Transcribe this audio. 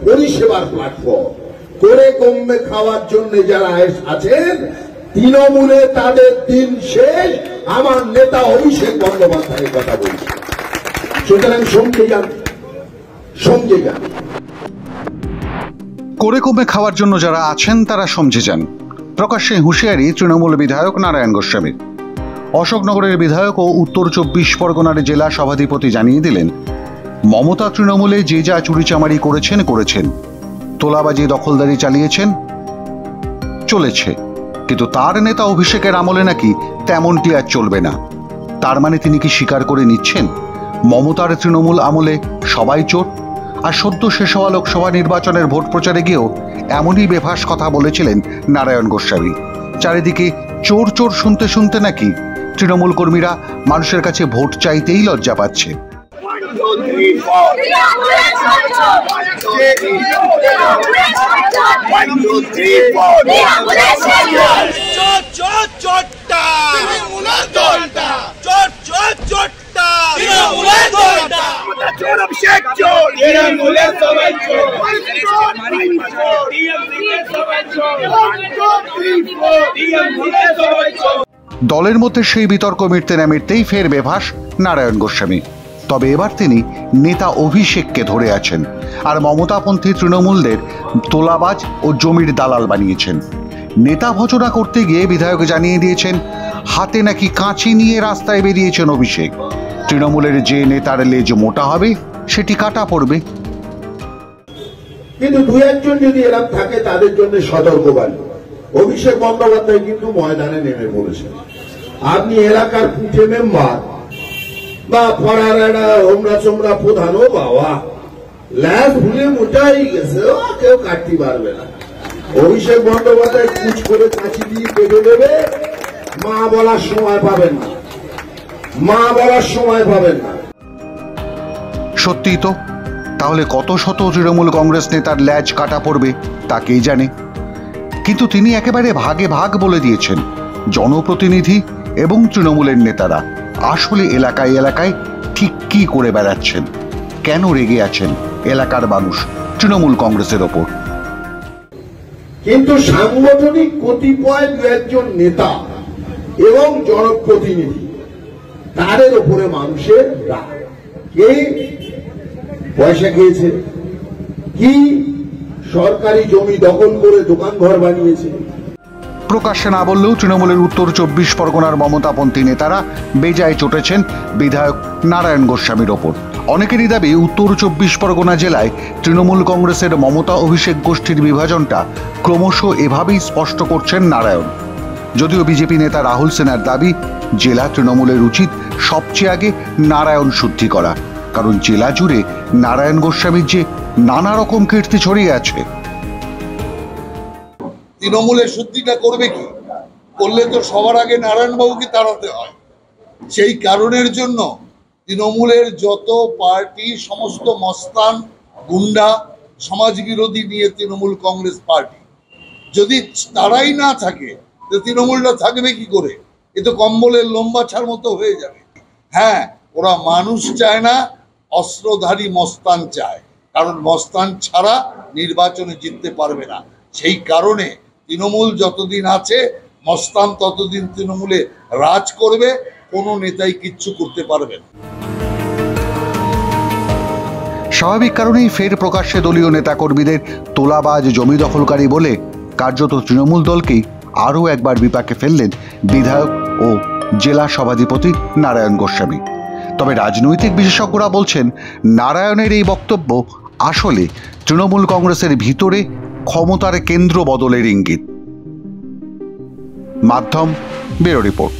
পরিষেবার প্ল্যাটফর্ম। করে কমবে খাওয়ার জন্য যারা আছেন তৃণমূলে তাদের দিন শেষ। আমার নেতা অভিষেক বন্দ্যোপাধ্যায়ের কথা বলছি, সুতরাং সমঝে যান, সমঝে যান। করে কমে খাওয়ার জন্য যারা আছেন তারা সমঝে যান, প্রকাশ্যে হুঁশিয়ারি তৃণমূল বিধায়ক নারায়ণ গোস্বামীর। অশোকনগরের বিধায়ক ও উত্তর 24 পরগনার জেলা সভাধিপতি জানিয়ে দিলেন, মমতা তৃণমূলে যে যা চুরিচামারি করেছেন, তোলাবাজি দখলদারি চালিয়েছেন, চলেছে, কিন্তু তার নেতা অভিষেকের আমলে নাকি তেমনটি আর চলবে না। তার মানে তিনি কি স্বীকার করে নিচ্ছেন মমতার তৃণমূল আমলে সবাই চোর? আর সদ্য শেষ হওয়া লোকসভা নির্বাচনের ভোট প্রচারে গিয়েও এমনই বেফাস কথা বলেছিলেন নারায়ণ গোস্বামী। চারিদিকে চোর চোর শুনতে শুনতে নাকি তৃণমূল কর্মীরা মানুষের কাছে ভোট চাইতেই লজ্জা পাচ্ছে। দলের মধ্যে সেই বিতর্ক মিটতে না মিটতেই ফের বেভাস নারায়ণ গোস্বামী। তবে এবার তিনি নেতা অভিষেককে ধরে আছেন আর মমতাপন্থী তৃণমূলদের তোলাবাজ ও জমির দালাল বানিয়েছেন। নেতা ভজনা করতে গিয়ে বিধায়ক জানিয়ে দিয়েছেন, হাতে নাকি কাঁচি নিয়ে রাস্তায় বেরিয়েছেন অভিষেক। তৃণমূলের যে নেতার লেজ মোটা হবে সেটি কাটা পড়বে। কিন্তু দু একজন যদি এরকম থাকে তাদের জন্য সতর্কবাণী। অভিষেক বন্দ্যোপাধ্যায় কিন্তু ময়দানে নেমে পড়েছেন। আপনি এলাকার পুঁথে মেম্বার বা পাড়ার একটা হোমরা চোমরা প্রধান, ও বাবা ল্যাস ভুলে মোটাই গেছে, ও কেউ কাটতে পারবে না। অভিষেক বন্দ্যোপাধ্যায় কুচ করে কাঁচি দিয়ে কেটে দেবে, মা বলার সময় পাবেন না, মা বলার সময় পাবেন না। সত্যিই তো, তাহলে কত শত তৃণমূল কংগ্রেস নেতার ল্যাজ কাটা পড়বে তাকেই জানে। কিন্তু তিনি একেবারে ভাগে ভাগ বলে দিয়েছেন, জনপ্রতিনিধি এবং তৃণমূলের নেতারা আসলে এলাকায় এলাকায় ঠিক কি করে বেড়াচ্ছেন, কেন রেগে আছেন এলাকার মানুষ তৃণমূল কংগ্রেসের ওপর। কিন্তু সাংগঠনিক কতিপয় দু একজন নেতা এবং জনপ্রতিনিধি তাদের উপরে মানুষের রাগ। কে পয়সা খেয়েছে, কি সরকারি জমি দখল করে দোকান ঘর বানিয়েছে। প্রকাশ্যে না বললেও তৃণমূলের উত্তর 24 পরগনার মমতাপন্থী নেতারা বেজায় চটেছেন বিধায়ক নারায়ণ গোস্বামীর ওপর। অনেকেরই দাবি উত্তর 24 পরগনা জেলায় তৃণমূল কংগ্রেসের মমতা অভিষেক গোষ্ঠীর বিভাজনটা ক্রমশ এভাবেই স্পষ্ট করছেন নারায়ণ। যদিও বিজেপি নেতা রাহুল সেনার দাবি, জেলা তৃণমূলের উচিত সবচেয়ে আগে নারায়ণ শুদ্ধি করা, কারণ জেলা জুড়ে নারায়ণ গোস্বামীর যে নানা রকম কীর্তি ছড়িয়ে আছে। তৃণমূলের শুদ্ধিটা করবে কি? করলে তো সবার আগে নারায়ণবাবুকে তাড়াতে হয়। সেই কারণের জন্য তৃণমূলের যত পার্টি, সমস্ত মস্তান, গুন্ডা, সমাজ বিরোধী নিয়ে তৃণমূল কংগ্রেস পার্টি, যদি তারাই না থাকে তো তৃণমূলটা থাকবে কি করে? এ তো কম্বলের লম্বাছার মতো হয়ে যাবে। হ্যাঁ, ওরা মানুষ চায় না, অস্ত্রধারী মস্তান চায়, কারণ মস্তান ছাড়া নির্বাচনে জিততে পারবে না। সেই কারণে তৃণমূল যতদিন আছে, মস্তান ততদিন তৃণমূলে রাজ করবে, কোনো নেতাই কিচ্ছু করতে পারবে না। স্বাভাবিক কারণেই ফের প্রকাশ্যে দলীয় নেতাকর্মীদের তোলাবাজ জমি দখলকারী বলে কার্যত তৃণমূল দলকেই আরও একবার বিপাকে ফেললেন বিধায়ক ও জেলা সভাধিপতি নারায়ণ গোস্বামী। তবে রাজনৈতিক বিশেষজ্ঞরা বলছেন, নারায়ণের এই বক্তব্য আসলে তৃণমূল কংগ্রেসের ভিতরে ক্ষমতার কেন্দ্র বদলের ইঙ্গিত। মাধ্যম ব্যুরো রিপোর্ট।